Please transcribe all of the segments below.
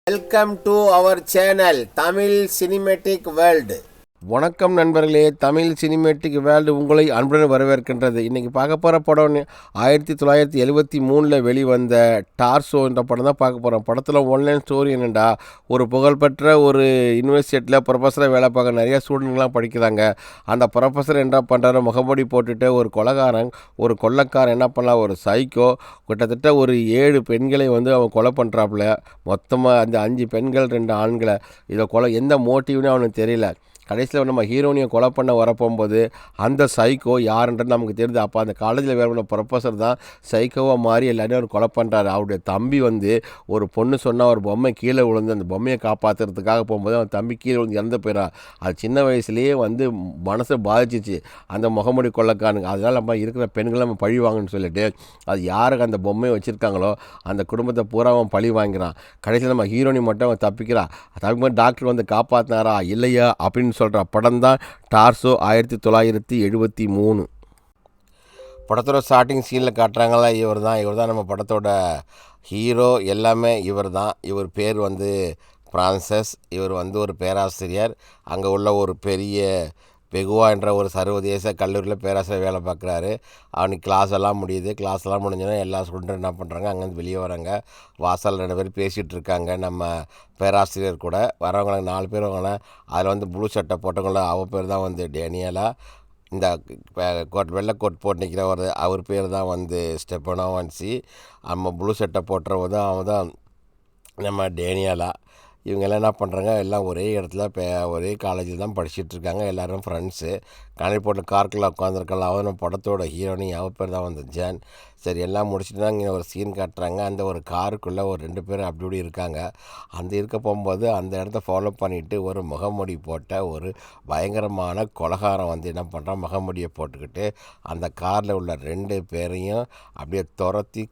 Welcome to our channel Tamil cinematic world. வணக்கம் நண்பர்களே, Tamil cinematic world உங்களை அன்புடன் வரவேற்கின்றது. இன்றைக்கி பார்க்க போகிற படம் 1973 வெளிவந்த டார்சோ என்ற படம் தான் பார்க்க போகிறோம். படத்தில் ஒன்லைன் ஸ்டோரி என்னென்னா, ஒரு புகழ்பெற்ற ஒரு யூனிவர்சிட்டியில் ப்ரொஃபஸராக வேலை பார்க்க நிறைய ஸ்டூடெண்ட்லாம் படிக்கிறாங்க. அந்த ப்ரொஃபஸர் என்ன பண்ணுறாரு, முகமூடி போட்டுட்டு ஒரு கொள்ளைக்காரன் என்ன பண்ணலாம், ஒரு சைக்கோ கிட்டத்தட்ட ஒரு 7 பெண்களை அவன் கொலை பண்ணுறாப்புல. மொத்தமாக அந்த 5 பெண்கள் 2 ஆண்களை. இதை கொலை எந்த மோட்டிவ்னு அவனுக்கு தெரியல. கடைசியில் நம்ம ஹீரோனியை கொலை பண்ண வரப்போகும்போது அந்த சைக்கோ யாருன்றது நமக்கு தெரியுது. அப்போ அந்த காலேஜில் வேறு ப்ரொஃபஸர் தான் சைக்கோவாக மாறி எல்லாரையும் அவர் கொலை பண்ணுறாரு. அவருடைய தம்பி ஒரு பொண்ணு சொன்னால் ஒரு பொம்மை கீழே விழுந்து அந்த பொம்மையை காப்பாற்றுறதுக்காக போகும்போது அவன் தம்பி கீழே விழுந்து இறந்து போயிடான். அது சின்ன வயசுலேயே மனசை பாதிச்சிச்சு அந்த முகமூடி கொள்ளைக்காரனுக்கு. அதனால் நம்ம இருக்கிற பெண்களை நம்ம பழி வாங்கன்னு சொல்லிட்டு அது யாருக்கு அந்த பொம்மையை வச்சுருக்காங்களோ அந்த குடும்பத்தை பூரா அவன் பழி வாங்கிறான். கடைசியில் நம்ம ஹீரோனி மட்டும் அவன் தப்பிக்கிறான். தப்பிக்கும்போது டாக்டர் காப்பாற்றினாரா இல்லையா அப்படின்னு சொல்கிற படம் தான் டார்சோ 1973. படத்தோட ஸ்டார்டிங் சீனில் காட்டுறாங்களா இவர் தான் நம்ம படத்தோட ஹீரோ. எல்லாமே இவர் தான். இவர் பேர் பிரான்சஸ். இவர் ஒரு பேராசிரியர். அங்கே உள்ள ஒரு பெரிய பெகுவா என்ற ஒரு சர்வதேச கல்லூரியில் பேராசிரியர் வேலை பார்க்குறாரு. அவனுக்கு கிளாஸ் எல்லாம் முடிஞ்சோன்னா எல்லா ஸ்டூடெண்ட்டும் என்ன பண்ணுறாங்க, அங்கேருந்து வெளியே வராங்க. வாசல் 2 பேர் பேசிகிட்டு இருக்காங்க. நம்ம பேராசிரியர் கூட வரவங்க 4 பேர் வாங்கினா அதில் ப்ளூ சட்டை போட்டவங்கள அவள் பேர் தான் டேனியலா. இந்த வெள்ளை கோட் போட்டு நிற்கிற அவர் பேர் தான் ஸ்டெப்பனோவன்சி. நம்ம ப்ளூ சட்டை போட்டுறவங்க அவன் தான் நம்ம டேனியலா. இவங்கெல்லாம் என்ன பண்ணுறாங்க, எல்லாம் ஒரே இடத்துல ஒரே காலேஜில் தான் படிச்சுட்ருக்காங்க. எல்லோரும் ஃப்ரெண்ட்ஸு. கண்ணி போட்டு கார்க்கில் உட்காந்துருக்கலாம். அவன் நம்ம படத்தோட ஹீரோனி அவள் பேர் தான் ஜான். சரி, எல்லாம் முடிச்சுட்டு தான் இங்கே ஒரு சீன் காட்டுறாங்க. அந்த ஒரு காருக்குள்ளே ஒரு 2 பேர் அப்படி இருக்காங்க. அந்த இருக்க போகும்போது அந்த இடத்த ஃபாலோ பண்ணிவிட்டு ஒரு முகமூடி போட்ட ஒரு பயங்கரமான கொலகாரம் என்ன பண்ணுறான், முகமூடியை போட்டுக்கிட்டு அந்த காரில் உள்ள 2 பேரையும் அப்படியே துரத்தி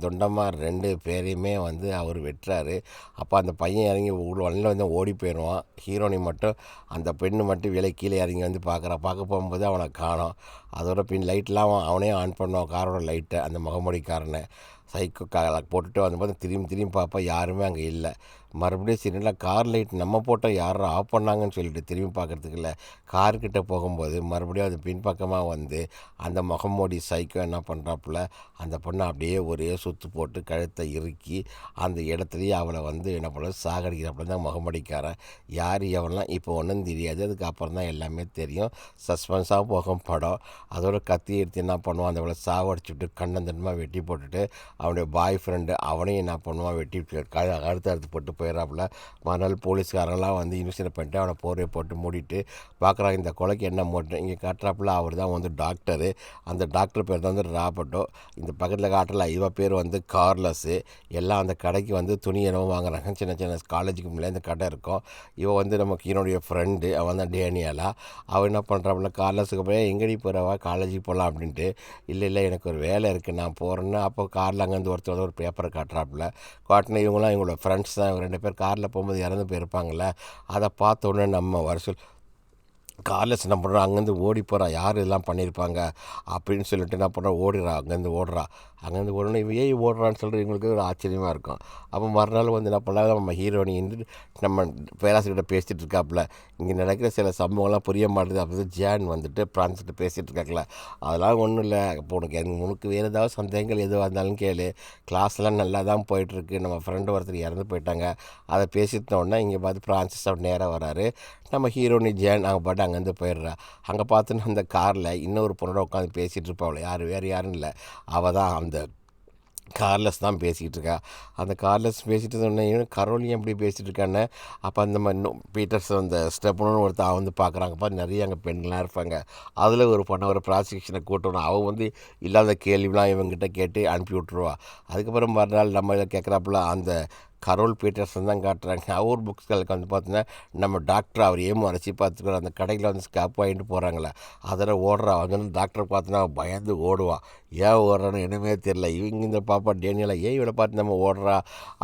துண்டமாக 2 பேரையுமே அவர் வெட்டுறாரு. அப்போ அந்த பையன் இறங்கி வண்டியில் ஓடி போயிடுவான். ஹீரோனி மட்டும் அந்த பெண்ணு மட்டும் விலை கீழே இறங்கி பார்க்க போகும்போது அவனை காணோம். அதோட பின் லைட்லாம் அவனே ஆன் பண்ணுவான், காரோட லைட்டை. அந்த முகமூடிக்காரனை சைக்கோ போட்டுட்டு வந்தபோது திரும்பி பார்ப்பா, யாருமே அங்கே இல்லை. மறுபடியும் சரிங்களா, கார் லைட் நம்ம போட்டால் யாரும் ஆஃப் பண்ணாங்கன்னு சொல்லிட்டு திரும்பி பார்க்குறதுக்கு இல்லை. கார்கிட்ட போகும்போது மறுபடியும் அது பின்பக்கமாக அந்த முகமூடி சைக்கோ என்ன பண்ணுறாப்புல, அந்த பொண்ணை அப்படியே ஒரே சுற்று போட்டு கழுத்தை இறுக்கி அந்த இடத்துலையே அவளை என்ன பண்ண சாகடிக்கிறப்ப தான் முகமூடிக்காரன். யார் எவெல்லாம் இப்போ ஒன்றும் தெரியாது. அதுக்கப்புறம் தான் எல்லாமே தெரியும். சஸ்பென்ஸாக போகும் படம். அதோட கத்தி எடுத்து என்ன பண்ணுவான், அந்த அவளை சாவடிச்சுட்டு கண்ணந்தனமாக வெட்டி போட்டுட்டு அவனுடைய பாய் ஃப்ரெண்டு அவனையும் என்ன பண்ணுவான், வெட்டி அடுத்து போட்டு போயிடறாப்புல. மறுநாள் போலீஸ்காரங்களாம் இன்வெஸ்டிகேட் பண்ணிட்டு அவனை போர்வையை போட்டு மூடிட்டு பார்க்குறாங்க இந்த கொலைக்கு என்ன மோட்டு. இங்கே காட்டுறாப்புல அவர் தான் டாக்டரு. அந்த டாக்டர் பேர் தான் ராபர்ட்டோ. இந்த பக்கத்தில் காட்டல இவ பேர் கார்லஸு. எல்லாம் அந்த கடைக்கு துணி என்னவோ வாங்குறாங்க. சின்ன சின்ன காலேஜுக்கு முன்னாடி இந்த கடை இருக்கும். இவன் நமக்கு என்னுடைய ஃப்ரெண்டு, அவன் தான் டேனியலா. அவன் என்ன பண்ணுறாப்புல, கார்லஸுக்கு போய் எங்கடி போகிறவா, காலேஜுக்கு போகலாம் அப்படின்ட்டு. இல்லை எனக்கு ஒரு வேலை இருக்குது நான் போகிறேன்னு. அப்போ காரில் அங்கேருந்து ஒருத்தர் ஒரு பேப்பரை காட்டுறாப்புல. காட்டின இவங்களாம் இவங்களோட ஃப்ரெண்ட்ஸ் தான். 2 பேர் காரில் போகும்போது இறந்து போயிருப்பாங்களே. அதை பார்த்த உடனே நம்ம வருஷம் கார்லெஸ் என்ன பண்ணுறோம், அங்கேருந்து ஓடி போகிறா, யார் இதெல்லாம் பண்ணியிருப்பாங்க அப்படின்னு சொல்லிட்டு என்ன பண்ணுறோம், ஓடுறா. அங்கேருந்து ஓடணும். இவன் ஏன் ஓடுறான்னு சொல்லிட்டு எங்களுக்கு ஒரு ஆச்சரியமாக இருக்கும். அப்போ மறுநாள் என்ன பண்ணலாம், நம்ம ஹீரோனி நம்ம பேராசிரியர்கிட்ட பேசிகிட்டு இருக்காப்புல. இங்கே நடக்கிற சில சம்பவங்கள்லாம் புரிய மாட்டேது. அப்போ ஜான் பிரான்ஸ்கிட்ட பேசிகிட்டு இருக்காங்கள. அதெல்லாம் ஒன்றும் இல்லை, இப்போ உனக்கு வேறு ஏதாவது சந்தேகங்கள் எதுவாக இருந்தாலும் கேளு. கிளாஸ்லாம் நல்லா தான் போயிட்டுருக்கு. நம்ம ஃப்ரெண்டு ஒருத்தர் இறந்து போயிட்டாங்க. அதை பேசிட்டோன்னா இங்கே பார்த்து பிரான்சிஸ் அப்படி நேராக வராரு. நம்ம ஹீரோனி ஜான் அவங்க பாட்டு அங்கேருந்து போயிடுறா. அங்கே பார்த்துன்னு அந்த காரில் இன்னொரு பொண்ணோட உட்காந்து பேசிகிட்டு இருப்பாள். வேறு யாரும் இல்லை, அவள் தான் அந்த கார்லெஸ் தான் பேசிகிட்டு இருக்கா. அந்த கார்லெஸ் பேசிகிட்டு சொன்னே, கரோலியும் எப்படி பேசிகிட்டு இருக்கான்னு. அப்போ அந்த பீட்டர்ஸ் அந்த ஸ்டெப்னு ஒருத்தர் பார்க்குறாங்கப்பா, நிறைய அங்கே பெண்களாக இருப்பாங்க. அதில் ஒரு பொண்ணை ஒரு ப்ராசிக்யூஷனை கூட்டணும். அவள் இல்லாத கேள்விலாம் இவங்ககிட்ட கேட்டு அனுப்பி விட்ருவா. அதுக்கப்புறம் மறுநாள் நம்ம இதை கேட்குறாப்புல, அந்த கரோல் பீட்டர்சன் தான் காட்டுறாங்க. அவர் புக்ஸ்களுக்கு வந்து பார்த்தீங்கன்னா நம்ம டாக்டர் அவர் அரைச்சி பார்த்துக்கிற அந்த கடையில் வந்து ஸ்கேப் வாங்கிட்டு போகிறாங்களே அதில் ஓடுறா. வந்து டாக்டரை பார்த்தோன்னா பயந்து ஓடுவான். ஏன் ஓடுறான்னு என்னமே தெரியல. இவங்க இந்த பாப்பா டேனியலை ஏன் இவளை பார்த்து நம்ம ஓடுறா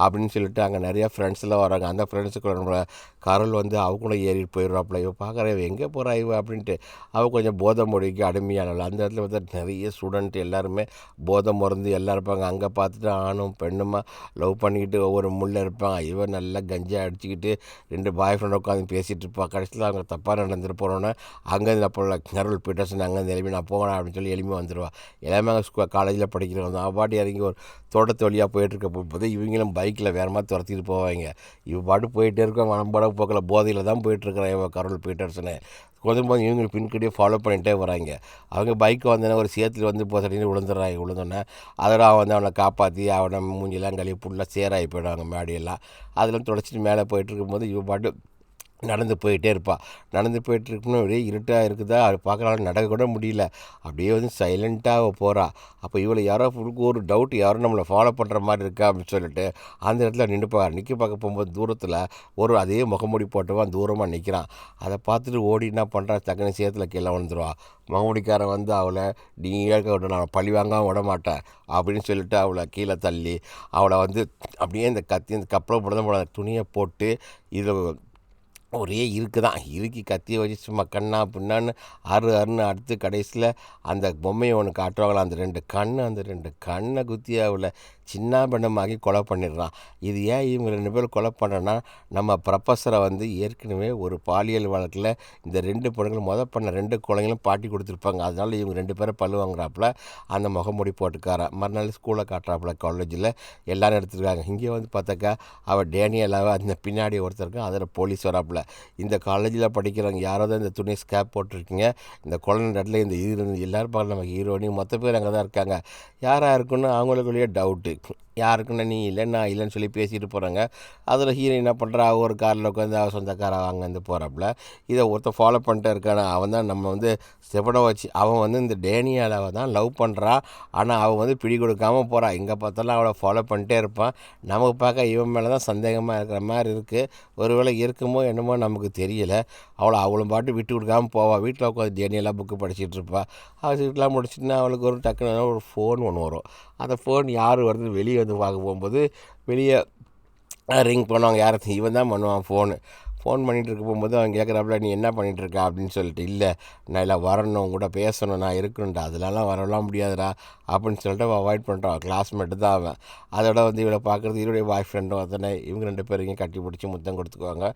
அப்படின்னு சொல்லிட்டு அங்கே நிறையா ஃப்ரெண்ட்ஸ்லாம் வராங்க. அந்த ஃப்ரெண்ட்ஸுக்கு நம்மளை கரோல் வந்து அவங்கள ஏறிட்டு போயிடுறாப்புல. இவ பார்க்குற இவ எங்கே போகிறா இவ அப்படின்ட்டு அவள் கொஞ்சம் போதை மொழிக்கு அடிமையானவள். அந்த இடத்துல வந்து நிறைய ஸ்டூடெண்ட் எல்லாருமே போதை மருந்து எல்லாம் இருப்பாங்க. அங்கே பார்த்துட்டு ஆணும் பெண்ணுமா லவ் பண்ணிக்கிட்டு ஒவ்வொரு முள்ளே இருப்பாங்க. இவன் நல்லா கஞ்சா அடிச்சுக்கிட்டு 2 பாய் ஃப்ரெண்ட் உட்காந்து பேசிகிட்டு இருப்பாள். கடைசியில் அவங்க தப்பாக நடந்துட்டு போனோன்னே அங்கேருந்து அப்போ கரோல் பீட்டர்சன் அங்கேருந்து எழுப்பி நான் போகணும் அப்படின்னு சொல்லி எளிமையாக வந்துடுவா. எல்லாமே காலேஜில் படிக்கிறவங்க அவள் பாட்டு இறங்கி ஒரு தோட்டத்து வழியாக போயிட்டுருக்க போது இவங்களும் பைக்கில் வேறு மாதிரி துரத்திட்டு போவாங்க. இவ பாட்டு போயிட்டே இருக்கோம். மனம்பட போக்கில் போதையில் தான் போயிட்டுருக்குறான் இவன் கரோல் பீட்டர்சனு. கொஞ்சம் போது இவங்க பின்கடியே ஃபாலோ பண்ணிகிட்டே வராங்க. அவங்க பைக்கை வந்தோடனே ஒரு சேத்துல வந்து போசடின்னு விழுந்தோன்னே அதோட அவன் வந்து அவனை காப்பாற்றி அவனை மூஞ்சிலாம் கழுவி ஃபுல்லாக சேராகி போயிடுவாங்க மேடையெல்லாம். அதெல்லாம் தொடச்சிட்டு மேலே போயிட்டு இருக்கும்போது இவன் பாட்டு நடந்து போயிட்டே இருப்பாள். நடந்து போயிட்டுருக்குன்னு ஒரே இருட்டாக இருக்குதா, அது பார்க்கறாலும் நடக்க கூட முடியல. அப்படியே வந்து சைலண்ட்டாக போகிறா. அப்போ இவளை யாரோ ஒரு டவுட் யாரும் நம்மளை ஃபாலோ பண்ணுற மாதிரி இருக்கா அப்படின்னு சொல்லிட்டு அந்த இடத்துல நிற்க பார்க்க போகும்போது தூரத்தில் ஒரு அதே முகமூடி போட்டவன் தூரமாக நிற்கிறான். அதை பார்த்துட்டு ஓடி என்ன பண்ணுறா, டக்குனு சேத்துல கீழே விழுந்துருவா. முகமூடிக்காரன் வந்து அவளை நீ ஏற்க விட நான் பழி வாங்காமல் விட மாட்டேன் அப்படின்னு சொல்லிட்டு அவளை கீழே தள்ளி அவளை வந்து அப்படியே இந்த இந்த கப்பலை போட துணியை போட்டு இதில் ஒரே இறுக்கி கத்தியை வச்சு சும்மா கண்ணா பின்னான்னு அருன்னு அடுத்து கடைசியில் அந்த பொம்மையை ஒன்று காட்டுவாங்களா, அந்த ரெண்டு கண்ணை குத்தி அவளை சின்ன பெண்ணமாகி கொலை பண்ணிடுறான். இது ஏன் இவங்க 2 பேரும் கொலை பண்ணுறேன்னா, நம்ம ப்ரொஃபஸரை வந்து ஏற்கனவே ஒரு பாலியல் வழக்கில் இந்த 2 பொண்ணுங்களும் பண்ண 2 குழந்தைங்களும் பாட்டி கொடுத்துருப்பாங்க. அதனால இவங்க 2 பேரும் பழு வாங்குறாப்புல அந்த முகமூடி போட்டுக்காரன். மறுநாள் ஸ்கூலில் காட்டுறாப்புல காலேஜில் எல்லோரும் எடுத்துருக்காங்க. இங்கே வந்து பார்த்தாக்கா அவள் டேனியலாவை அந்த பின்னாடி ஒருத்தருக்கு அதில் போலீஸ் வராப்புல. இந்த காலேஜில் படிக்கிறவங்க யாராவது இந்த துணி ஸ்கேப் போட்டிருக்கீங்க, இந்த குழந்தை இடத்துல இந்த எல்லோரும் பார்க்க நம்ம ஹீரோனி மொத்த பேர் அங்கே தான் இருக்காங்க, யாராக இருக்குன்னு அவங்களுக்குள்ளேயே டவுட்டு. யாருக்குன்னா நீ இல்லை நான் இல்லைன்னு சொல்லி பேசிட்டு போகிறாங்க. அதில் ஹீரோ என்ன பண்ணுறா, ஒரு காரில் உட்காந்து அவள் சொந்தக்கார அங்கேருந்து போகிறாப்புல. இதை ஒருத்தர் ஃபாலோ பண்ணிட்டே இருக்கான. அவன் தான் நம்ம வந்து செப்பட வச்சு அவன் வந்து இந்த டேனியாலாவை தான் லவ் பண்ணுறா. ஆனால் அவள் வந்து பிடி கொடுக்காமல் போகிறா. எங்கே பார்த்தாலும் அவளை ஃபாலோ பண்ணிட்டே இருப்பான். நமக்கு பார்க்க இவன் மேலே தான் சந்தேகமாக இருக்கிற மாதிரி இருக்குது. ஒருவேளை இருக்குமோ என்னமோ நமக்கு தெரியலை. அவளும் பாட்டு விட்டு கொடுக்காமல் போவாள். வீட்டில் உட்காந்து டேனியெல்லாம் புக்கு படிச்சுட்டு இருப்பாள். அவள் வீட்டெலாம் முடிச்சுட்டுனா அவளுக்கு ஒரு டக்குன்னு ஒரு ஃபோன் ஒன்று வரும். அந்த ஃபோன் யார் வருது வெளியே வந்து பார்க்க போகும்போது வெளியே ரிங் பண்ணுவாங்க. யாரும் இவன் தான் பண்ணுவான் ஃபோன் பண்ணிகிட்டு இருக்க போகும்போது அவன் கேட்குறாப்புல நீ என்ன பண்ணிகிட்ருக்கா அப்படின்னு சொல்லிட்டு, இல்லை நான் இல்லை வரணும் கூட பேசணும் நான் இருக்கணும்டா, அதிலலாம் வரலாம் முடியாதுடா அப்படின்னு சொல்லிட்டு அவன் அவாய்ட் பண்ணுறான். கிளாஸ்மேட்டு தான் அவன். அதோட வந்து இவளை பார்க்குறது இவருடைய பாய் ஃப்ரெண்டும் அத்தனை இவங்க 2 பேரையும் கட்டி பிடிச்சி முத்தம் கொடுத்துக்குவாங்க.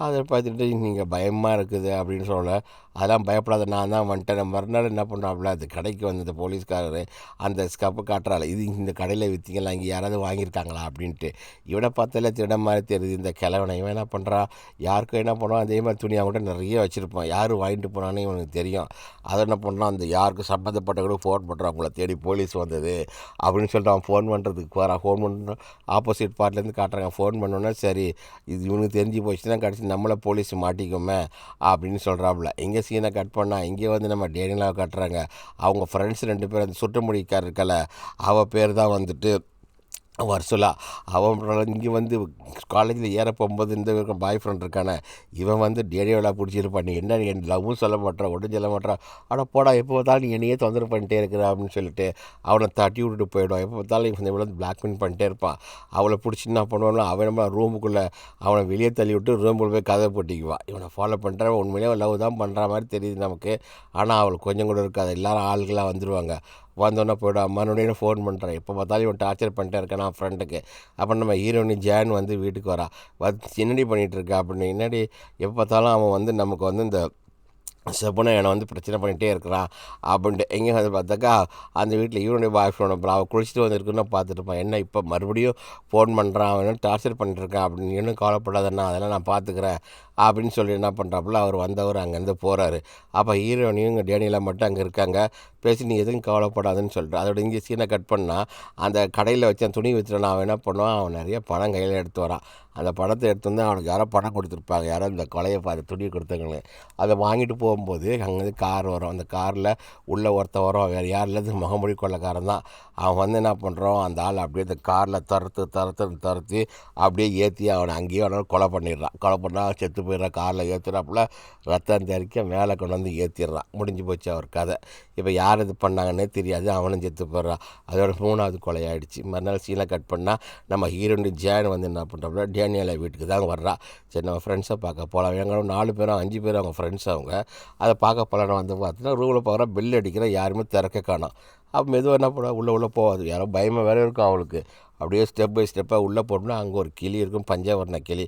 அதை பார்த்துட்டு நீங்கள் பயமாக இருக்குது அப்படின்னு சொல்ல, அதெல்லாம் பயப்படாத நான் தான் வந்துட்டேன். மறுநாள் என்ன பண்ணுறாப்புல, அது கடைக்கு வந்த போலீஸ்காரர் அந்த ஸ்கப்பு காட்டுறாள், இது இந்த கடையில் விற்றீங்களா, இங்கே யாராவது வாங்கியிருக்காங்களா அப்படின்ட்டு. இவனை பார்த்தாலே திருட மாதிரி தெரியுது இந்த கிழவனை. இவன் என்ன பண்ணுறான், யாருக்கும் என்ன பண்ணுவான் அதே மாதிரி துணி அவங்கள்ட்ட நிறைய வச்சுருப்பான். யார் வாங்கிட்டு போனான்னு இவனுக்கு தெரியும். அதை என்ன பண்ணுறான், அந்த யாருக்கு சம்மந்தப்பட்ட கூட ஃபோன் பண்ணுறான், அவங்கள தேடி போலீஸ் வந்தது அப்படின்னு சொல்லிட்டு அவன் ஃபோன் பண்ணுறதுக்கு போகிறான். ஃபோன் பண்ண ஆப்போசிட் பார்ட்லேருந்து காட்டுறாங்க. ஃபோன் பண்ணோன்னே சரி இது இவனுக்கு தெரிஞ்சு போச்சுன்னா கடைசி நம்மளை போலீஸ் மாட்டிக்கோமே அப்படின்னு சொல்கிறாப்புல. எங்கே சீனை கட் பண்ணால் இங்கே வந்து நம்ம டேனியலாவை காட்டுறாங்க. அவங்க ஃப்ரெண்ட்ஸ் 2 பேர் அந்த சுட்டுமுடிக்கார் இருக்கல அவள் பேர் தான் வந்துட்டு வர்சுலா. அவன் இங்கே வந்து காலேஜில் ஏற போகும்போது இந்த பாய் ஃப்ரெண்ட் இருக்கானே இவன் வந்து டேனியலா பிடிச்சிருப்பான். நீ என்ன என் லவ்வும் சொல்ல மாட்டான் ஒன்றும் சொல்ல மாட்டான். ஆனால் போடா எப்போ பார்த்தாலும் நீ என்னையே தொந்தரவு பண்ணிட்டே இருக்கிற அப்படின்னு சொல்லிட்டு அவனை தட்டி விட்டுட்டு போயிடுவான். எப்போ பார்த்தாலும் இவன் இவ்வளோ பிளாக்மெயில் பண்ணிட்டே இருப்பான். அவளை பிடிச்சி என்ன பண்ணுவானோ அவன் நம்ம ரூமுக்குள்ளே அவனை வெளியே தள்ளி விட்டு ரூமுக்குள்ளே போய் கதை போட்டிக்குவான். இவனை ஃபாலோ பண்ணுறான். உண்மையிலே லவ் தான் பண்ணுற மாதிரி தெரியுது நமக்கு. ஆனால் அவளுக்கு கொஞ்சம் கூட இருக்காது. எல்லாரும் ஆளுகளாக வந்துடுவாங்க. வந்தோன்னே போய்டும். மறுபடியும் ஃபோன் பண்ணுறேன். எப்போ பார்த்தாலும் இவன் டார்ச்சர் பண்ணிட்டே இருக்கான் நான் ஃப்ரெண்டுக்கு. அப்புறம் நம்ம ஹீரோயினி ஜான் வந்து வீட்டுக்கு வரா. என்னடி பண்ணிகிட்ருக்கா அப்படின்னு. என்னடி எப்போ பார்த்தாலும் அவன் வந்து நமக்கு வந்து இந்த செப்பனை என்னை வந்து பிரச்சனை பண்ணிகிட்டே இருக்கிறான் அப்படின்ட்டு. எங்கே வந்து பார்த்தாக்கா அந்த வீட்டில் இவனுடைய பாய் ஃப்ரெண்ட் அப்புறம் அவள் குளிச்சுட்டு வந்துருக்குன்னு பார்த்துட்டுப்பான். என்ன இப்போ மறுபடியும் ஃபோன் பண்ணுறான், அவன் டார்ச்சர் பண்ணிட்டுருக்கான் அப்படின்னு. இன்னும் கவலைப்படாதண்ணா அதெல்லாம் நான் பார்த்துக்கிறேன் அப்படின்னு சொல்லி என்ன பண்ணுறாப்புல அவர் வந்தவர் அங்கேருந்து போகிறாரு. அப்போ ஹீரோயினியும் இங்கே டேனியலாக மட்டும் அங்கே இருக்காங்க. பேசி நீ எதுவும் கவலைப்படாதுன்னு சொல்லிட்டு அதோட இங்கே சீனை கட் பண்ணால் அந்த கடையில் வச்சு அந்த துணி விற்றுறான். அவன் என்ன பண்ணுவான், அவன் நிறைய பணம் கையில் எடுத்து வரான். அந்த பணத்தை எடுத்து வந்து அவனுக்கு யாரோ பணம் கொடுத்துருப்பாங்க, யாரோ இந்த கொலையை பார்த்து துணி கொடுத்தவங்களே அதை வாங்கிட்டு போகும்போது அங்கேருந்து கார் வரும். அந்த காரில் உள்ளே ஒருத்தன் வரும், வேறு யார் இல்லாத முகமூடி கொள்ளைக்காரன் தான். அவன் வந்து என்ன பண்ணுறான், அந்த ஆள் அப்படியே அந்த காரில் துரத்தி அப்படியே ஏற்றி அவனை அங்கேயே அவனை கொலை பண்ணிடுறான். கொலை பண்ணால் செத்து போயிடுறான். காரில் ஏற்றுறாப்புல ரத்தம் தெரிக்க மேலே கொண்டு வந்து ஏற்றிடுறான். முடிஞ்சு போச்சு அவர் கதை. இப்போ யார் இது பண்ணாங்கன்னே தெரியாது, அவனும் செத்து போயிடுறான். அதோட 3வது கொலையாயிடுச்சு. மறுநாள் சீனை கட் பண்ணால் நம்ம ஹீரோயின் ஜேன் வந்து என்ன பண்ணுறோம்னா டேனியலை வீட்டுக்கு தான் வர்றா. சரி நம்ம ஃப்ரெண்ட்ஸை பார்க்க போகலாம். எங்களும் 4 பேரும் 5 பேர் அவங்க ஃப்ரெண்ட்ஸ் அவங்க. அதை பார்க்க போகலான்னு வந்து பார்த்தீங்கன்னா ரூமில் பார்க்குறா, பெல் அடிக்கிற, யாருமே திறக்க காணோம். அப்போ மெதுவாக என்ன பண்ண உள்ளே போகாது, யாரோ பயமாக வேறு இருக்கும் அவளுக்கு. அப்படியே ஸ்டெப் பை ஸ்டெப்பாக உள்ளே போட்டோம்னா அங்கே ஒரு கிளி இருக்கும், பஞ்சவர்ண கிளி.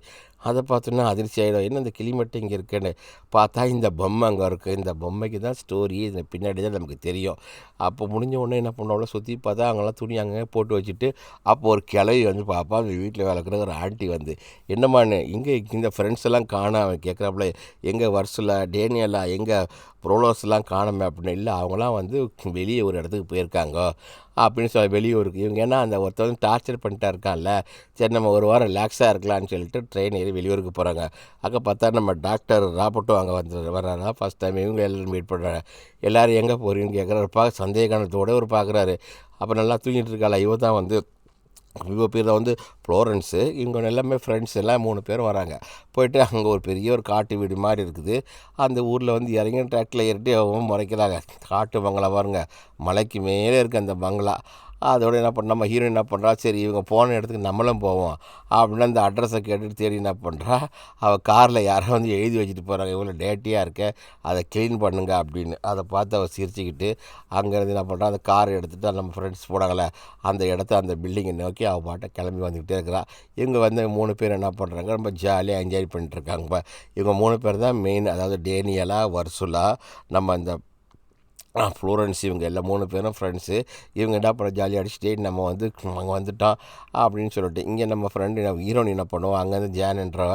அதை பார்த்தோன்னா அதிர்ச்சி ஆகிடும், என்ன இந்த கிளி மட்டும் இங்கே இருக்குன்னு பார்த்தா இந்த பொம்மை அங்கே இருக்குது. இந்த பொம்மைக்கு தான் ஸ்டோரி, இந்த பின்னாடி தான் நமக்கு தெரியும். அப்போ முடிஞ்ச உடனே என்ன பண்ணோம்னா சுற்றி பார்த்தா அங்கெல்லாம் துணி அங்கே போட்டு வச்சுட்டு, அப்போ ஒரு கிளவி வந்து பார்ப்பா, அந்த வீட்டில் வேலை இருக்கிற ஒரு ஆண்டி வந்து, என்னம்மான்னு இங்கே இந்த ஃப்ரெண்ட்ஸ் எல்லாம் காணோம். அவன் கேட்குறாப்புல, எங்கே வர்சுலா, டேனியலா, எங்கே ப்ரோலோஸ்லாம் காணுமே அப்படின்னு. இல்லை, அவங்களாம் வந்து வெளியே ஒரு இடத்துக்கு போயிருக்காங்க அப்படின்னு சொல்லி வெளியூருக்கு. இவங்க ஏன்னா அந்த ஒருத்தர் வந்து டார்ச்சர் பண்ணிட்டா இருக்கான்ல, சரி நம்ம ஒரு வாரம் ரிலாக்ஸாக இருக்கலாம்னு சொல்லிட்டு ட்ரெயின் ஏறி வெளியூருக்கு போகிறாங்க. அங்கே பார்த்தா நம்ம டாக்டர் ராபர்ட்டும் அங்கே வர்றாரா. ஃபஸ்ட் டைம் இவங்க எல்லோரும் மீட் பண்ணுறாங்க. எல்லோரும் எங்கே போகிறீங்கன்னு கேட்குறாருப்பா. சந்தேகத்தோடு ஒரு பார்க்குறாரு. அப்போ நல்லா தூங்கிட்டு இருக்காளா, இவ தான் வந்து இவங்க பேர் தான் வந்து ஃப்ளோரன்ஸு. இவங்க எல்லாமே ஃப்ரெண்ட்ஸ் எல்லாம் 3 பேர் வராங்க. போய்ட்டு அங்கே ஒரு பெரிய ஒரு காட்டு வீடு மாதிரி இருக்குது. அந்த ஊரில் வந்து இறங்கி ட்ராக்டில் ஏறிட்டு அவங்க முறைக்கிறாங்க. காட்டு பங்களா பாருங்க, மலைக்கு மேலே இருக்குது அந்த பங்களா. அதோடு என்ன பண்ண நம்ம ஹீரோயின் என்ன பண்ணுறா, சரி இவங்க போன இடத்துக்கு நம்மளும் போவோம் அப்படின்னு அந்த அட்ரஸை கேட்டுட்டு தேடி என்ன பண்ணுறா, அவள் காரில் யாரோ வந்து எழுதி வச்சுட்டு போகிறாங்க, இவ்வளோ டேட்டியாக இருக்க, அதை க்ளீன் பண்ணுங்க அப்படின்னு. அதை பார்த்து அவள் சிரிச்சுக்கிட்டு அங்கேருந்து என்ன பண்ணுறா, அந்த கார் எடுத்துகிட்டு நம்ம ஃப்ரெண்ட்ஸ் போனாங்களே அந்த இடத்த, அந்த பில்டிங்கை நோக்கி அவள் பாட்டை கிளம்பி வந்துக்கிட்டே இருக்கிறா. இவங்க வந்து 3 பேர் என்ன பண்ணுறாங்க, ரொம்ப ஜாலியாக என்ஜாய் பண்ணிட்டுருக்காங்க. இப்போ இவங்க 3 பேர் தான் மெயின், அதாவது டேனியலா, வர்சுலா, நம்ம அந்த ஃப்ளோரன்ஸ், இவங்க எல்லாம் 3 பேரும் ஃப்ரெண்ட்ஸு. இவங்க என்ன பண்ண ஜாலியாக அடிச்சுட்டே நம்ம வந்து அங்கே வந்துட்டோம் அப்படின்னு சொல்லிட்டு. இங்கே நம்ம ஃப்ரெண்டு ஹீரோயின் என்ன பண்ணுவோம், அங்கேருந்து ஜான்ன்றவ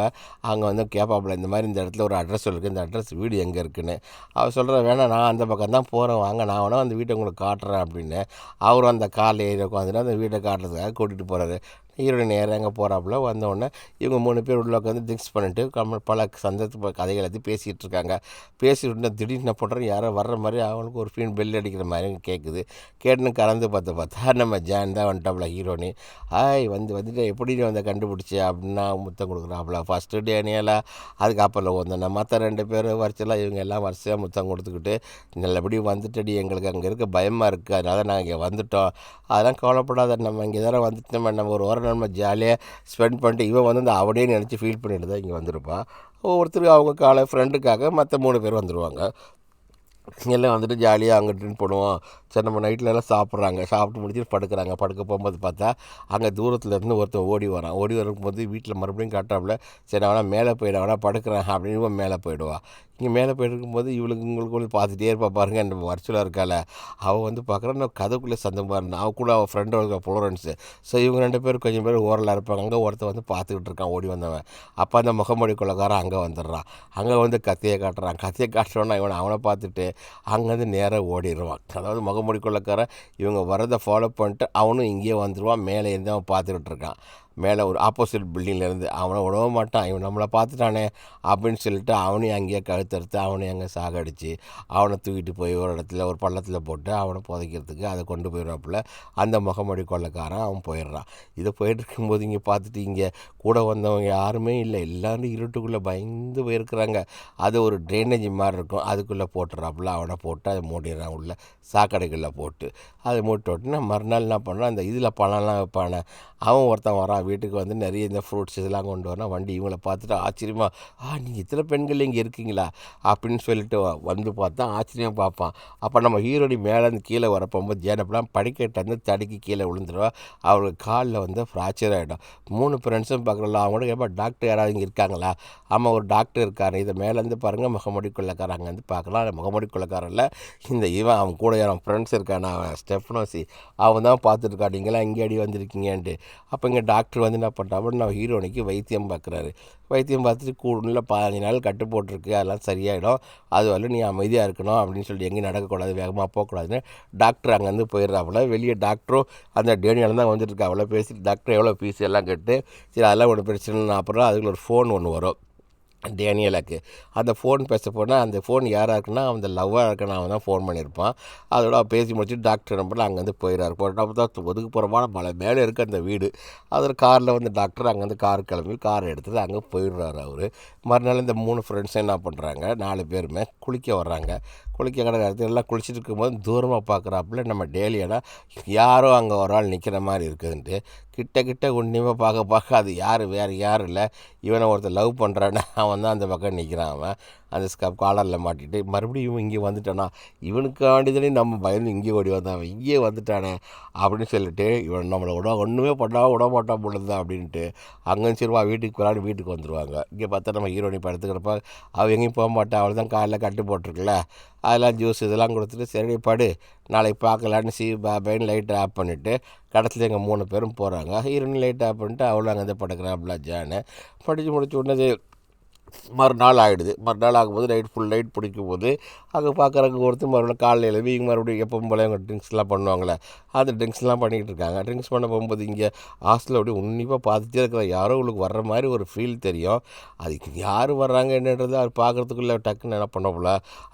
அங்கே வந்து கேட்பாப்புல, இந்த மாதிரி இந்த இடத்துல ஒரு அட்ரஸ் இருக்குது, இந்த அட்ரஸ் வீடு எங்கே இருக்குன்னு. அவள் சொல்கிற, வேணாம் நான் அந்த பக்கம் தான் போகிறேன், வாங்க நான் வேணால் அந்த வீட்டை உங்களுக்கு காட்டுறேன் அப்படின்னு. அவரும் அந்த காரில் ஏறி உட்காந்துட்டு அந்த வீட்டை காட்டுறதுக்காக கூட்டிகிட்டு போகிறாரு. ஹீரோயின் நேராக எங்கே போகிறாப்புல. வந்தோடனே இவங்க 3 பேர் உள்ள உட்காந்து ட்ரிங்க்ஸ் பண்ணிட்டு பல சந்தத்து கதைகள் எடுத்து பேசிகிட்டு இருக்காங்க. பேசிட்டு திடீர்னு என்ன பண்ணுறோம், யாரோ வர்ற மாதிரி அவங்களுக்கு ஒரு பெல் அடிக்கிற மாதிரி கேட்குது. கேட்டுன்னு கலந்து பார்த்தா நம்ம ஜான் தான் வந்துட்டாப்புல. ஹீரோனி வந்துட்டு எப்படி நீ வந்து கண்டுபிடிச்சி அப்படின்னா முத்தம் கொடுக்குறாப்புல. ஃபஸ்ட்டு டேனியலா, அதுக்கப்புறம் வந்தோன்னா மற்ற 2 பேர் வரிசையெல்லாம் இவங்க எல்லாம் வரிசையாக முத்தம் கொடுத்துக்கிட்டு, நல்லபடி வந்துட்டடி, எங்களுக்கு அங்கே இருக்க பயமாக இருக்குது, அதனால நாங்கள் இங்கே வந்துட்டோம், அதெல்லாம் கவலைப்படாத, நம்ம இங்கே தானே வந்துட்டு நம்ம ஒரு வாரம் நம்ம ஜாலியாக ஸ்பெண்ட் பண்ணிட்டு, இவன் வந்து அந்த அவனே நினச்சி ஃபீல் பண்ணிட்டு தான் இங்கே வந்திருப்பான். ஒவ்வொருத்தருக்கு அவங்க ஃப்ரெண்டுக்காக மற்ற 3 பேர் வந்துடுவாங்க. எல்லாம் வந்துட்டு ஜாலியாக அங்கே ட்ரின் பண்ணுவோம். சரி நம்ம நைட்லலாம் சாப்பிட்டு முடிச்சுட்டு படுக்க போகும்போது பார்த்தா அங்கே தூரத்துலேருந்து ஒருத்தன் ஓடி வரும்போது வீட்டில் மறுபடியும் காட்டுறாப்புல, சரி அவனா மேலே போயிடும், அவனா படுக்கிறேன் அப்படின்னு மேலே போயிடுவான். இங்கே மேலே போயிருக்கும்போது உங்களுக்கு வந்து பார்த்துட்டே இருப்பா பாருங்கள், நம்ம வர்ச்சுவலாக இருக்கால, அவள் வந்து பார்க்குறா, நான் கதைக்குள்ளே சந்தமாக இருந்தான். அவள் கூட அவள் ஃப்ரெண்டு இருக்க ஃப்ளோரன்ஸு. ஸோ இவங்க 2 பேர் கொஞ்சம் பேர் ஓரலாக இருப்பாங்க. அங்கே ஒருத்தன் வந்து பார்த்துக்கிட்டு இருக்கான் ஓடி வந்தவன். அப்போ அந்த முகமூடி கொள்ளைக்காரன் அங்கே வந்துடுறான். அங்கே வந்து கத்தியை காட்டுறோன்னா அவனை பார்த்துட்டு அங்கேருந்து நேராக ஓடிடுவான். அதாவது முகமூடி கொள்ளைக்காரன் இவங்க வரதை ஃபாலோ பண்ணிட்டு அவனும் இங்கேயே வந்துடுவான். மேலே இருந்து அவன் பார்த்துக்கிட்டு இருக்கான். மேலே ஒரு ஆப்போசிட் பில்டிங்லேருந்து. அவனை விடவே மாட்டான், இவன் நம்மளை பார்த்துட்டானே அப்படின்னு சொல்லிட்டு அவனையும் அங்கேயே கழுத்தறுத்து அவனையும் அங்கே சாகடிச்சு அவனை தூக்கிட்டு போய் ஒரு இடத்துல ஒரு பள்ளத்தில் போட்டு அவனை புதைக்கிறதுக்கு அதை கொண்டு போயிடுவாப்புல. அந்த முகமூடி கொள்ளைக்காரன் அவன் போயிடுறான். இதை போயிட்டு இருக்கும்போது இங்கே பார்த்துட்டு இங்கே கூட வந்தவங்க யாருமே இல்லை, எல்லோரும் இருட்டுக்குள்ளே பயந்து போயிருக்கிறாங்க. அது ஒரு ட்ரைனேஜ் மாதிரி இருக்கும், அதுக்குள்ளே போட்டுறாப்புல. அவனை போட்டு அதை மூடிடுறான், உள்ள சாக்கடைகளில் போட்டு அதை மூட்டு விட்டுனா மறுநாள் என்ன பண்ணுறான், அந்த இதில் பழம்லாம் வைப்பானே அவன் ஒருத்தன் வரான் வீட்டுக்கு வந்து நிறைய இந்த ஃப்ரூட்ஸ் இதெல்லாம் கொண்டு வரான். வண்டி இவங்களை பார்த்துட்டு ஆச்சரியமா, நீங்கள் இத்தனை பெண்கள் இங்கே இருக்கீங்களா அப்படின்னு சொல்லிட்டு வந்து பார்த்தா ஆச்சரியமாக பார்ப்பான். அப்போ நம்ம ஹீரோனி மேலேருந்து கீழே வரப்போகும்போது ஜேனப்பெல்லாம் படிக்கட்டு வந்து தடுக்கி கீழே விழுந்துருவா. அவளுக்கு காலில் வந்து ஃப்ராக்சர் ஆகிடும். 3 ஃப்ரெண்ட்ஸும் பார்க்குறல, அவங்க கூட கேட்பா, டாக்டர் யாராவது இங்கே இருக்காங்களா? ஆமாம் ஒரு டாக்டர் இருக்காரு, இதை மேலேருந்து பாருங்கள் முகமூடி கொள்ளைக்காரன். அங்கே வந்து பார்க்கலாம், முகமூடி கொள்ளைக்காரன்ல இந்த அவன் கூட அவன் ஃப்ரெண்ட்ஸ் இருக்கான், அவன் ஸ்டெஃப்னோசி, அவன் தான் பார்த்துருக்கான், நீங்களாம் இங்கே அடி வந்திருக்கீங்கன்ட்டு. அப்போ இங்கே டாக்டர் வந்து என்ன பண்ணுறாப்புல, நம்ம ஹீரோனிக்கு வைத்தியம் பார்க்குறாரு. வைத்தியம் பார்த்துட்டு கூடுல 15 நாள் கட்டு போட்டிருக்கு, அதெல்லாம் சரியாயிடும், அது வரல நீ அமைதியாக இருக்கணும் அப்படின்னு சொல்லிட்டு எங்கேயும் நடக்கக்கூடாது, வேகமாக போகக்கூடாதுன்னு டாக்டர் அங்கேருந்து போயிடுறாப்புல. வெளியே டாக்டரும் அந்த டேனியால் தான் வந்துட்டு இருக்காப்புல. பேசிட்டு டாக்டர் எவ்வளோ ஃபீஸ் எல்லாம் கேட்டு, சரி அதெல்லாம் ஒன்று பிரச்சனை. அப்புறம் அதுக்குள்ள ஒரு ஃபோன் ஒன்று வரும். டேனியலுக்கு அந்த ஃபோன் பேச போனால் அந்த ஃபோன் யாராக இருக்குன்னா அந்த லவ்வாக இருக்குன்னு அவன் தான் ஃபோன் பண்ணியிருப்பான். அதோட அவன் பேசி முடிச்சுட்டு டாக்டர் நம்பரில் அங்கேருந்து போயிடுறாரு. போட்டப்போ தான் ஒதுக்குப்புறமான மலை மேலே இருக்க அந்த வீடு. அதில் காரில் வந்து டாக்டர் அங்கேருந்து கார் கிளம்பி கார் எடுத்துகிட்டு அங்கே போயிடுறாரு அவர். மறுநாள் இந்த 3 ஃப்ரெண்ட்ஸும் என்ன பண்ணுறாங்க, 4 பேருமே குளிக்க வர்றாங்க. குளிக்க கடை இடத்துல எல்லாம் குளிச்சுட்டு இருக்கும்போது தூரமாக பார்க்குறாப்புல நம்ம டேலியனா யாரோ அங்கே ஒரு ஆள் நிற்கிற மாதிரி இருக்குதுன்ட்டு கிட்ட உன்னியமாக பார்க்க அது யார் வேறு யாரும் இல்லை, இவனை ஒருத்தர் லவ் பண்ணுறான்னு அவன் தான் அந்த பக்கம் நிற்கிறான். அவன் அந்த காலரில் மாட்டிட்டு மறுபடியும் இவன் இங்கே வந்துட்டானா, இவனுக்காண்டிதானே நம்ம பயந்து இங்கே ஓடி வந்தான், அவன் இங்கே வந்துட்டானே அப்படின்னு சொல்லிட்டு இவன் நம்மளை ஒன்றுமே விட மாட்டான் பொழுது அப்படின்ட்டு அங்கேயும் சரிவா வீட்டுக்கு விளாண்டு வீட்டுக்கு வந்துடுவாங்க. இங்கே பார்த்தா நம்ம ஹீரோனி படுத்துக்கிறப்ப அவள் எங்கேயும் போக மாட்டான், அவள் தான் காலையில் கட்டு போட்டிருக்குல்ல, அதெல்லாம் ஜூஸ் இதெல்லாம் கொடுத்துட்டு சரி படு நாளைக்கு பார்க்கலான்னு பாபேன்னு லைட்டை ஆஃப் பண்ணிவிட்டு கடைசியில் எங்கள் 3 பேரும் போகிறாங்க. ஹீரோயின் லைட் ஆஃப் பண்ணிட்டு அவளும் அங்கே தான் படுக்கிறாப்புல ஜானு. படித்து முடிச்ச உடனே மறுநாள் ஆகிடுது. மறுநாள் ஆகும்போது ஃபுல் லைட் பிடிக்கும் போது அங்கே பார்க்குறவங்க ஒருத்தர் மறுபடியும் காலையில் எழுப்பி இங்கே மறுபடியும் எப்பவும் போல அவங்க ட்ரிங்க்ஸ்லாம் பண்ணுவாங்களே, அந்த ட்ரிங்க்ஸ்லாம் பண்ணிகிட்டு இருக்காங்க. ட்ரிங்க்ஸ் பண்ண போகும்போது இங்கே ஹாஸ்டலில் அப்படி உன்னிப்பாக பார்த்துட்டே இருக்கிற யாரோ உங்களுக்கு வர்ற மாதிரி ஒரு ஃபீல் தெரியும். அது யார் வர்றாங்க என்னன்றது அவர் பார்க்குறதுக்குள்ளே டக்குன்னு என்ன பண்ண போல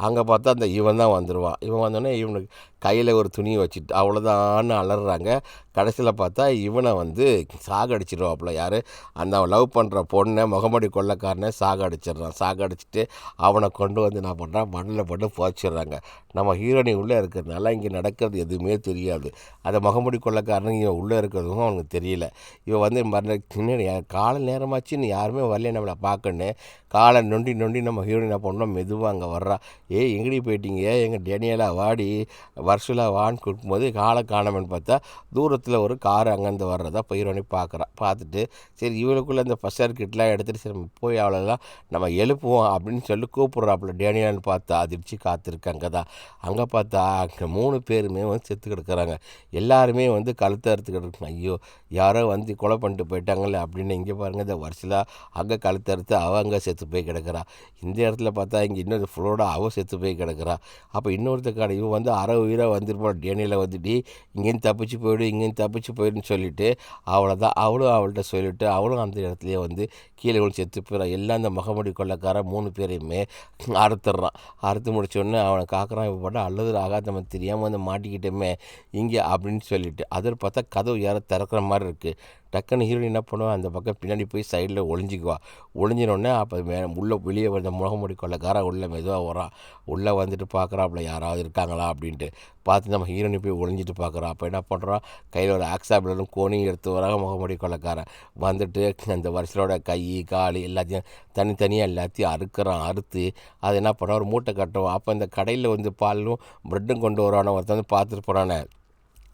அங்கே பார்த்தா அந்த இவன் தான் வந்துடுவான். இவன் வந்தோடனே இவனுக்கு கையில் ஒரு துணியை வச்சுட்டு அவ்வளோதான்னு அலறாங்க. கடைசியில் பார்த்தா இவனை வந்து சாகடிச்சிடுவாப்புல. யார் அந்த அவன் லவ் பண்ணுற பொண்ணை முகமடி கொள்ளைக்காரனை சாகடிச்சிடுறான். சாகடிச்சிட்டு அவனை கொண்டு வந்து என்ன பண்ணுறான், மண்ணில் போட்டு புதைச்சிடுறாங்க. நம்ம ஹீரோனி உள்ளே இருக்கிறதுனால இங்கே நடக்கிறது எதுவுமே தெரியாது. அந்த முகமடி கொள்ளைக்காரனுக்கு இவன் உள்ளே இருக்கிறதும் அவனுக்கு தெரியல. இவன் வந்து மறுநாள் காலை நேரமாச்சுன்னு யாருமே வரல நம்மளை பார்க்கணுன்னு காலை நொண்டி நம்ம ஹீரோயின் என்ன பண்ணோம் மெதுவாக அங்கே வர்றா. எங்கடி போயிட்டீங்க, எங்கள் டேனியலா வாடி வருஷலா வான்னு கொடுக்கும்போது காலை காணாமன்னு பார்த்தா தூரத்தில் ஒரு கார் அங்கேருந்து வர்றதா ஹீரோனி பார்க்குறான். பார்த்துட்டு சரி இவளுக்குள்ளே இந்த ஃபஸ்ட் எய்ட் கிட்லாம் எடுத்துகிட்டு சரி போய் அவ்வளோதான் நம்ம எழுப்புவோம் அப்படின்னு சொல்லி கூப்பிட்றாப்புல. டேனியல்னு பார்த்தா அதிர்ச்சி காத்திருக்கு. அங்கே பார்த்தா அங்கே 3 பேருமே வந்து செத்து கிடக்குறாங்க. எல்லாருமே வந்து கழுத்தை அறுத்துக்கிட்டு இருக்காங்க. ஐயோ யாரோ வந்து கொலை பண்ணிட்டு போயிட்டாங்களே அப்படின்னு. இங்கே பாருங்கள் இந்த வருஷலா அங்கே கழுத்தை அறுத்து அவள் அங்கே செத்து போய் கிடக்கிறா. இந்த இடத்துல பார்த்தா இங்கே இன்னொரு ஃப்ளோட அவள் செத்து போய் கிடக்கிறா. அப்போ இன்னொருத்தக்கான இவன் வந்து அரை உயிராக வந்துருப்பான். டேனியில் வந்துட்டு இங்கேருந்து தப்பிச்சு போயிடுன்னு சொல்லிட்டு அவ்வளோதான் அவளும் அவள்கிட்ட சொல்லிவிட்டு அவளும் அந்த இடத்துலையே வந்து கீழே விழுந்து செத்து போயிடான். எல்லாம் அந்த முகமடி கொள்ளைக்காரன் 3 பேரையுமே அறுத்துடுறான். அறுத்து முடிச்சோடனே அவனை காக்குறான். இப்போ போட்டால் அல்லது ஆகாத நம்ம தெரியாமல் வந்து மாட்டிக்கிட்டோமே இங்கே அப்படின்னு சொல்லிட்டு அதில் பார்த்தா கதவு யாரோ திறக்கிற மாதிரி இருக்குது. டக்குன்னு ஹீரோயின் என்ன பண்ணுவான், அந்த பக்கம் பின்னாடி போய் சைடில் ஒளிஞ்சிக்குவா. ஒளிஞ்சினோடனே அப்போ உள்ளே வெளியே வந்த முகமூடி கொள்ளைக்காரன் உள்ளே மெதுவாக வரான். உள்ளே வந்துட்டு பார்க்குறாப்புல யாராவது இருக்காங்களா அப்படின்ட்டு. பார்த்து நம்ம ஹீரோயினி போய் ஒளிஞ்சிட்டு பார்க்குறோம். அப்போ என்ன பண்ணுறான், கையில் ஒரு ஆக்ஸாபிளும் கோணியும் எடுத்து வராங்க முகமூடி கொள்ளைக்காரன். வந்துட்டு அந்த வருஷலோட கை கால் எல்லாத்தையும் தனித்தனியாக எல்லாத்தையும் அறுத்து அதை என்ன பண்ணுறான், ஒரு மூட்டை கட்டுவான். அப்போ இந்த கடையில் வந்து பாலும் ப்ரெட்டும் கொண்டு வருவான ஒருத்தன் வந்து பார்த்துட்டு போகிறானே,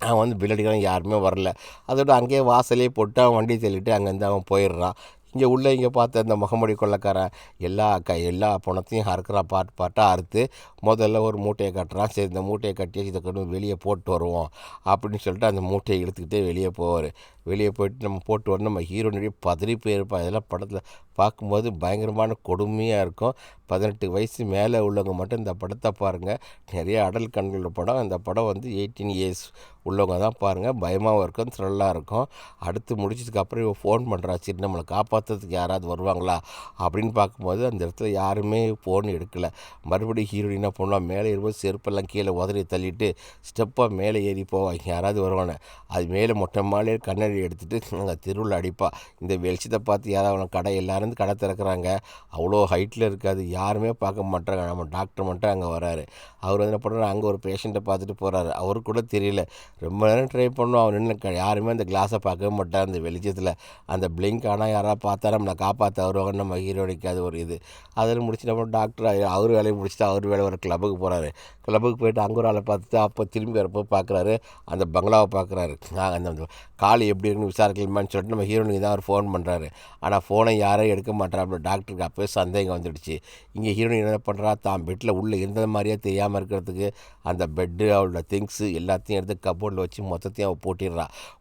அவன் வந்து பில் அடிக்கிறான். யாருமே வரல. அதோட அங்கேயே வாசலே போட்டு அவன் வண்டி தள்ளிட்டு அங்கேருந்து அவன் போயிடுறான். இங்கே பார்த்த அந்த முகமூடி கொள்ளைக்காரன் எல்லா பணத்தையும் அறுக்கிறான். பாட்டாக அறுத்து முதல்ல ஒரு மூட்டையை கட்டுறான். சரி இந்த மூட்டையை கட்டி இதை கொண்டு வெளியே போட்டு வருவோம் அப்படின்னு சொல்லிட்டு அந்த மூட்டையை இழுத்துக்கிட்டே வெளியே போவார். வெளியே போயிட்டு நம்ம போட்டு வரணும். நம்ம ஹீரோனுடைய பதறி போயிருப்பான். இதெல்லாம் படத்தில் பார்க்கும்போது பயங்கரமான கொடுமையாக இருக்கும். 18 வயசு மேலே உள்ளவங்க மட்டும் இந்த படத்தை பாருங்கள். நிறைய அடல் கண்களோட படம். இந்த படம் வந்து 18 இயர்ஸ் உள்ளவங்க தான் பாருங்கள். பயமாகவும் இருக்கும், த்ரில்லாக இருக்கும். அடுத்து முடிச்சதுக்கப்புறம் இவன் ஃபோன் பண்ணுறா, சரி நம்மளை காப்பாற்றுறதுக்கு யாராவது வருவாங்களா அப்படின்னு பார்க்கும்போது அந்த இடத்துல யாருமே ஃபோன் எடுக்கலை. மறுபடியும் ஹீரோயின் என்ன பண்ணுவான், மேலே ஏறும்போது செருப்பெல்லாம் கீழே உதறி தள்ளிட்டு ஸ்டெப்பாக மேலே ஏறி போவாங்க, யாராவது வருவானே. அது மேலே மொட்டை மாலையே கண்ணாடி எடுத்துகிட்டு அங்கே திருவிழா அடிப்பா. இந்த வெளிச்சத்தை பார்த்து யாராவது கடை எல்லாரும் கடை திறக்கிறாங்க. அவ்வளோ ஹைட்டில் இருக்காது, யாருமே பார்க்க மாட்டாங்க. நம்ம டாக்டர் மட்டும் அங்கே வராரு. அவர் வந்து என்ன பண்ணுறாரு, அங்கே ஒரு பேஷண்ட்டை பார்த்துட்டு போகிறாரு. அவருக்கு கூட தெரியல. ரொம்ப நேரம் ட்ரை பண்ணோம். அவர் நின்று யாருமே அந்த கிளாஸை பார்க்கவே மாட்டார். அந்த வெளிச்சத்தில் அந்த பிளிங்க் ஆனால் யாராவது பார்த்தா நம்மளை காப்பாற்ற வருவாங்கன்னு நம்ம ஹீரோனிக்கு அது ஒரு இது. அதில் முடிச்சு நம்ம டாக்டர் அவர் வேலையை முடிச்சுட்டு அவர் வேலை ஒரு கிளப்புக்கு போகிறாரு. கிளப்புக்கு போயிட்டு அங்கே ஒரு ஆளை பார்த்துட்டு அப்போ திரும்பி வரப்போ பார்க்குறாரு, அந்த பங்களாவை பார்க்குறாரு. அந்த கால் எப்படி இருக்குன்னு விசாரிக்கலாமான்னு சொல்லிட்டு நம்ம ஹீரோனுக்கு தான் அவர் ஃபோன் பண்ணுறாரு. ஆனால் ஃபோனை யாரும் எடுக்க மாட்டார். டாக்டருக்கு அப்போயே சந்தேகம் வந்துடுச்சு. இங்கே ஹீரோயின் என்ன பண்ணுறா, தான் பெட்டில் உள்ளே இருந்த மாதிரியே தெரியாமல் இருக்கிறதுக்கு அந்த பெட்டு அவளோட திங்ஸு எல்லாத்தையும் எடுத்து கப்போர்டில் வச்சு மொத்தத்தையும் அவள்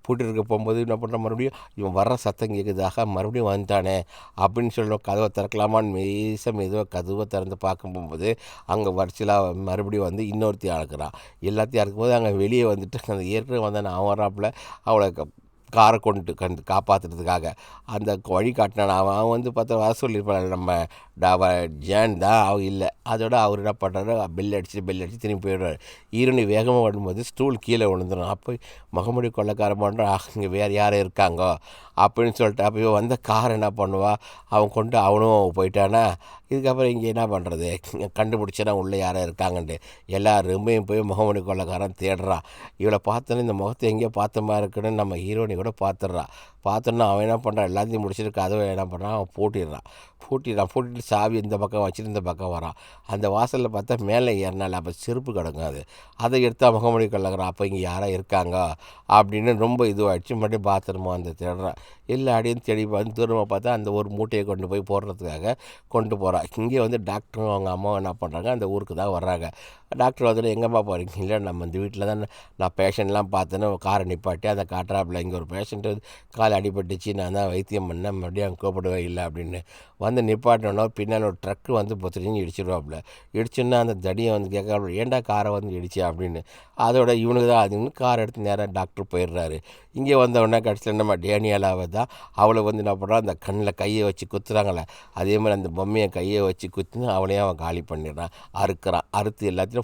பூட்டிருக்க போகும்போது என்ன பண்ணுற, மறுபடியும் இவன் வர்ற சத்தம் கேட்குதாக மறுபடியும் வந்துட்டானே அப்படின்னு சொல்லணும். கதவை திறக்கலாமான்னு மெதுவாக கதவை திறந்து பார்க்க போகும்போது அங்கே வரிசலாக மறுபடியும் வந்து இன்னொருத்தி அழக்கிறான். எல்லாத்தையும் அறுக்கும்போது அங்கே வெளியே வந்துட்டு அந்த ஏற்கனவே வந்தானே அவன் வராப்பில் அவளை காரை கொண்டு காப்பாற்றுறதுக்காக அந்த வழி காட்டினான். அவன் வந்து பார்த்தா வர சொல்லியிருப்பான் நம்ம ஜேன் தான், அவன் இல்லை. அதோட அவர் என்ன பண்ணுறாரு, பெல் அடித்து திரும்பி போயிடுவார். ஈரணி வேகமாக வரும்போது ஸ்டூல் கீழே விழுந்துடும். அப்போ முகமூடி கொள்ளைக்காரன் பண்ணுறான், இங்கே வேறு யாரும் இருக்காங்கோ அப்படின்னு சொல்லிட்டு அப்போ வந்த கார் என்ன பண்ணுவா, அவன் கொண்டு அவனும் போயிட்டானா. இதுக்கப்புறம் இங்கே என்ன பண்ணுறது, கண்டுபிடிச்சனா உள்ளே யாரும் இருக்காங்கன்ட்டு எல்லா ரூமையும் போய் முகமூடி கொள்ளைக்காரன் தேடுறான். இவளை பார்த்தோன்னே இந்த முகத்தை எங்கேயோ பார்த்த மாதிரி இருக்குன்னு நம்ம ஹீரோனி கூட பார்த்துட்றான். பார்த்தோன்னா அவன் என்ன பண்ணுறான், எல்லாத்தையும் முடிச்சுட்டு கதவை என்ன பண்ணுறான், அவன் பூட்டிட்டு சாவி இந்த பக்கம் வச்சுட்டு இந்த பக்கம் வரான். அந்த வாசலில் பார்த்தா மேலே ஏறினால அப்போ செருப்பு கிடங்காது. அதை எடுத்தால் முகமூடி கொள்ளைக்காரன் அப்போ இங்கே யாரோ இருக்காங்க அப்படின்னு ரொம்ப இதுவாகிடுச்சு. மறுபடியும் பாத்ரூமா வந்து தேடுறான். எல்லா அடியும் தேடி வந்து தூரமாக பார்த்தா அந்த ஒரு மூட்டையை கொண்டு போய் போடுறதுக்காக கொண்டு போகிறான். இங்கே வந்து டாக்டரும் அவங்க அம்மாவும் என்ன பண்ணுறாங்க, அந்த ஊருக்கு தான் வர்றாங்க. டாக்டர் வந்துட்டு எங்கேம்மா போகிறீங்க, இல்லை நம்ம இந்த வீட்டில் தான் நான் பேஷண்ட்லாம் பார்த்தேன்னு காரை நிப்பாட்டி அதை காட்டுறாப்புல, இங்கே ஒரு பேஷண்ட்டு வந்து கால் அடிபட்டுச்சு, நான் தான் வைத்தியம் பண்ணேன், மறுபடியும் அவங்க கூப்பிடவே இல்லை அப்படின்னு வந்து நிப்பாட்டினோன்னா பின்னால் ஒரு ட்ரக்கு வந்து பொத்துன்னு இடிச்சிடுவாப்புல. இடிச்சுன்னா அந்த தடியை வந்து கேட்க, ஏன்டா காரை வந்து இடிச்சு அப்படின்னு. அதோட இவனுக்கு தான் அதுன்னு கார் எடுத்து நேராக டாக்டர் போயிடுறாரு. இங்கே வந்தவுடனே கடைசியில் நம்ம டேனியலாவை தான் அவளை வந்து என்ன பண்ணுறான், அந்த கண்ணில் கையை வச்சு குத்துறாங்களே அதே மாதிரி அந்த பொம்மையை கையை வச்சு குத்துன்னு அவளையும் அவன் காலி பண்ணிடுறான். அறுத்து எல்லாத்தையும்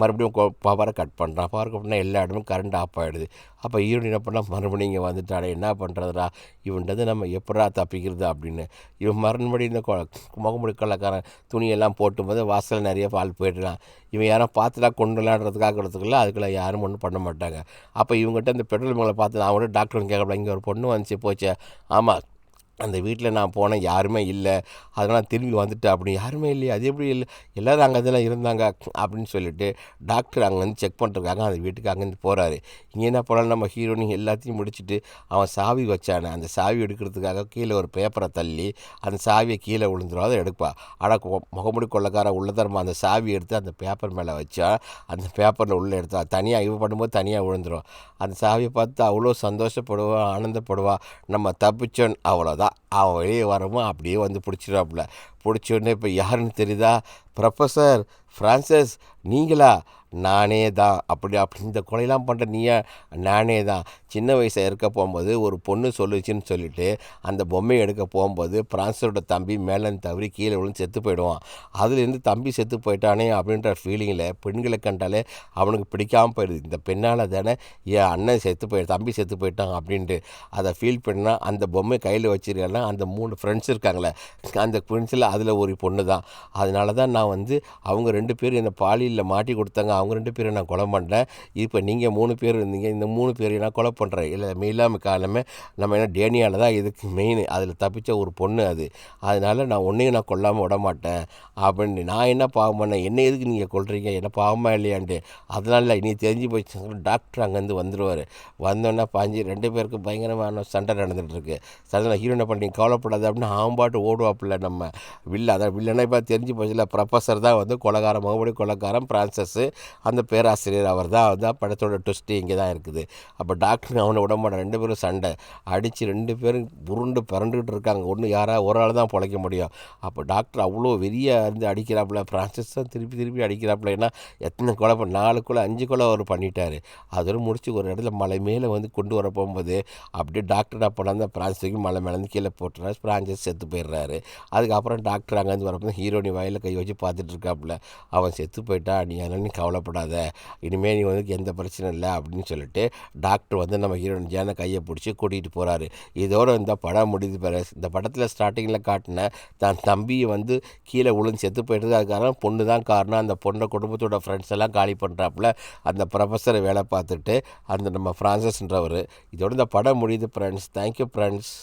மறுபடியும் பவரை கட் பண்ணுறான். பவர் கட் பண்ணால் எல்லா இடமும் கரண்ட் ஆஃப் ஆகிடுது. அப்போ ஈவன் என்ன பண்ணால் மறுபடியும் இங்கே வந்துட்டானே, என்ன பண்ணுறதுடா இவன்றது நம்ம எப்படா தப்பிக்கிறது அப்படின்னு இவன் மறுபடியும் இந்த முகமுடி கொள்ளைக்காரன் துணியெல்லாம் போட்டும்போது வாசல் நிறைய பால் போயிடலாம். இவன் யாரும் பார்த்துட்டா கொண்டு விளையாடுறதுக்காக கொடுத்துக்கல, அதுக்குள்ள யாரும் ஒன்றும் பண்ண மாட்டாங்க. அப்போ இவங்ககிட்ட இந்த பெட்ரோல் மேலே பார்த்து நான் கூட டாக்டர் கேட்கப்பட, இங்கே ஒரு பொண்ணு வந்துச்சு போச்சே, ஆமாம் அந்த வீட்டில் நான் போனேன் யாருமே இல்லை, அதனால் திரும்பி வந்துட்டேன் அப்படின்னு. யாருமே இல்லையா, அது எப்படி இல்லை, எல்லோரும் அங்கே தான் இருந்தாங்க அப்படின்னு சொல்லிட்டு டாக்டர் அங்கேருந்து செக் பண்ணுறதுக்காக அந்த வீட்டுக்கு அங்கேருந்து போகிறாரு. இங்கே என்ன போனாலும் நம்ம ஹீரோனி எல்லாத்தையும் முடிச்சுட்டு அவன் சாவி வச்சானே, அந்த சாவி எடுக்கிறதுக்காக கீழே ஒரு பேப்பரை தள்ளி அந்த சாவியை கீழே விழுந்துடும், அதை எடுப்பா. ஆனால் முகமுடி கொள்ளைக்கார உள்ளதரமாக அந்த சாவி எடுத்து அந்த பேப்பர் மேலே வச்சா அந்த பேப்பரில் உள்ளே எடுத்தா தனியாக இவ பண்ணும்போது தனியாக விழுந்துடும். அந்த சாவியை பார்த்து அவ்வளோ சந்தோஷப்படுவா, ஆனந்தப்படுவா, நம்ம தப்பிச்சோன்னு. அவ்வளோதான், அவன் வெளியே வரவும் அப்படியே வந்து பிடிச்சிடுவாப்புல. பிடிச்சோடனே இப்போ யாருன்னு தெரியுதா, ப்ரொஃபஸர் ஃப்ரான்சிஸ் நீங்களா, நானே தான். அப்படி இந்த கொலையெல்லாம் பண்ணுற நீயா, நானே தான். சின்ன வயசாக இருக்க போகும்போது ஒரு பொண்ணு சொல்லுச்சுன்னு சொல்லிட்டு அந்த பொம்மையை எடுக்க போகும்போது ஃப்ரான்ஸோட தம்பி மேலேருந்து தவறி கீழே விழுந்து செத்து போயிடுவான். அதுலேருந்து தம்பி செத்து போயிட்டானே அப்படின்ற ஃபீலிங்கில் பெண்களை கண்டாலே அவனுக்கு பிடிக்காமல் போயிடுது. இந்த பெண்ணால் தானே என் அண்ணன் தம்பி செத்து போயிட்டான் அப்படின்ட்டு அதை ஃபீல் பண்ணால் அந்த பொம்மை கையில் வச்சுருக்கேன்னா அந்த 3 ஃப்ரெண்ட்ஸ் இருக்காங்களே, அந்த ஃப்ரெண்ட்ஸில் அதில் ஒரு பொண்ணு தான். அதனால தான் நான் வந்து அவங்க 2 பேரும் என்னை பாலியலில் மாட்டி கொடுத்தாங்க, அவங்க 2 பேரும் நான் கொலை பண்ணேன். இப்போ நீங்கள் 3 பேர் இருந்தீங்க, இந்த 3 பேரையும் நான் கொலை பண்ணுறேன். இல்லை இல்லாமல் காலமே நம்ம என்ன டேனியால் தான் இதுக்கு மெயின், அதில் தப்பிச்ச ஒரு பொண்ணு அது. அதனால் நான் ஒன்றையும் நான் கொல்லாமல் விட மாட்டேன் அப்படின்னு. நான் என்ன பாவம் பண்ணேன், என்ன எதுக்கு நீங்கள் கொல்றீங்க, என்ன பாவமாக இல்லையான்ட்டு. அதனால இனி தெரிஞ்சு போச்சு. டாக்டர் அங்கேருந்து வந்துடுவார். வந்தோன்னா 2 பேருக்கு பயங்கரமான சண்டை நடந்துகிட்ருக்கு. சண்டை ஹீரோ என்ன பண்ணி கவலைப்படாது அப்படின்னு அவன் பாட்டு ஓடுவாப்பில்ல நம்ம அதான் வில்லனை இப்போ தெரிஞ்சு போச்சுல. ப்ரொஃபஸர் தான் வந்து முகமுடி கொலைக்காரன் ஃப்ரான்சிஸ், அந்த பேராசிரியர் அவர் தான் படத்தோட ட்விஸ்ட்டு இங்கே தான் இருக்குது. அப்போ டாக்டர் அவனை விட மாட்டான். 2 பேரும் சண்டை அடித்து 2 பேரும் உருண்டு பிறண்டுக்கிட்டு இருக்காங்க. ஒரு ஆள் தான் பிழைக்க முடியும். அப்போ டாக்டர் அவ்வளோ வெறியாக இருந்து அடிக்கிறாப்புல, ஃப்ரான்சிஸ் தான் திருப்பி அடிக்கிறாப்புல. ஏன்னா எத்தனை கொலை 4 கொலை 5 கொலை அவர் பண்ணிட்டார். அதோடு முடிச்சு ஒரு இடத்துல மலை மேலே வந்து கொண்டு வர போகும்போது அப்படியே டாக்டர் அப்போ அந்த ஃப்ரான்சிஸுக்கு மலை மேலேருந்து கீழே போட்டுறாரு. ஃப்ரான்சிஸ் செத்து போயிடுறாரு. அதுக்கப்புறம் டாக்டர் அங்கேருந்து வரப்போ ஹீரோனி வாயில் கை வச்சு பார்த்துட்டு இருக்காப்புல. அவன் செத்து போயிட்டா, நீ அதனால் நீ கவலைப்படாத, இனிமேல் நீ வந்து எந்த பிரச்சனை இல்லை அப்படின்னு சொல்லிட்டு டாக்டர் வந்து நம்ம ஹீரோயின் ஜானை கையை பிடிச்சி கூட்டிகிட்டு போகிறாரு. இதோடு இந்த படம் முடிது பிற. இந்த படத்தில் ஸ்டார்டிங்கில் காட்டின தன் தம்பியை வந்து கீழே விழுந்து செத்து போயிட்டது, அதுக்காக பொண்ணு தான் காரணம். அந்த பொண்ணை குடும்பத்தோட ஃப்ரெண்ட்ஸ் எல்லாம் காலி பண்ணுறாப்புல. அந்த ப்ரொஃபஸரை வேலை பார்த்துட்டு அந்த நம்ம ஃப்ரான்சிஸ்ன்றவர். இதோடு இந்த படம் முடியுது ஃப்ரெண்ட்ஸ். Thank you friends.